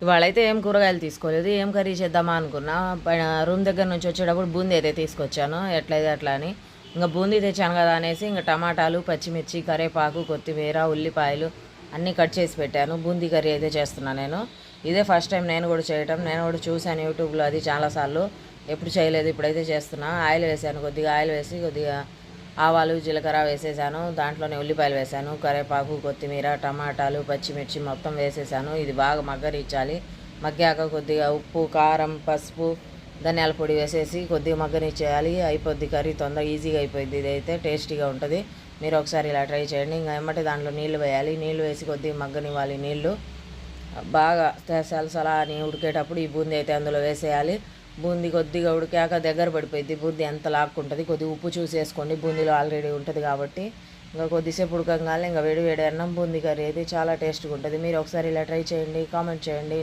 ఇవాళైతే ఏం కూరగాయలు తీసుకోలేదు, ఏం కర్రీ చేద్దామా అనుకున్నా. రూమ్ దగ్గర నుంచి వచ్చేటప్పుడు బూందీ అయితే తీసుకొచ్చాను, ఎట్లయితే అట్లా అని. ఇంకా బూందీ తెచ్చాను కదా అనేసి ఇంకా టమాటాలు, పచ్చిమిర్చి, కరివేపాకు, కొత్తిమీర, ఉల్లిపాయలు అన్నీ కట్ చేసి పెట్టాను. బూందీ కర్రీ అయితే చేస్తున్నాను నేను. ఇదే ఫస్ట్ టైం నేను కూడా చేయటం. నేను కూడా చూశాను యూట్యూబ్లో అది చాలాసార్లు, ఎప్పుడు చేయలేదు, ఇప్పుడైతే చేస్తున్నా. ఆయిల్ వేసాను, కొద్దిగా ఆయిల్ వేసి కొద్దిగా ఆవాలు, జీలకర్ర వేసేసాను. దాంట్లోనే ఉల్లిపాయలు వేసాను, కరివేపాకు, కొత్తిమీర, టమాటాలు, పచ్చిమిర్చి మొత్తం వేసేసాను. ఇది బాగా మగ్గనిచ్చాలి. మగ్గాక కొద్దిగా ఉప్పు, కారం, పసుపు, ధనియాల పొడి వేసేసి కొద్దిగా మగ్గనిచ్చేయాలి. అయిపోద్ది కర్రీ, తొందరగా ఈజీగా అయిపోద్ది. ఇదైతే టేస్టీగా ఉంటుంది. మీరు ఒకసారి ఇలా ట్రై చేయండి. ఇంకా ఎమ్మటే దాంట్లో నీళ్లు వేయాలి. నీళ్లు వేసి కొద్దిగా మగ్గనివ్వాలి. నీళ్లు బాగా సలసలా అని ఉడికేటప్పుడు ఈ బూందీ అయితే అందులో వేసేయాలి. బూందీ కొద్దిగా ఉడికాక దగ్గర పడిపోయింది. బూందీ ఎంత లాక్కుంటుంది. కొద్దిగా ఉప్పు చూసేసుకోండి, బూందీలో ఆల్రెడీ ఉంటుంది కాబట్టి. ఇంకా కొద్దిసేపు ఉడకంగానే ఇంకా వేడి వేడి అన్నం బూందీ కర్రీ అయితే చాలా టేస్ట్గా ఉంటుంది. మీరు ఒకసారి ఇలా ట్రై చేయండి, కామెంట్ చేయండి.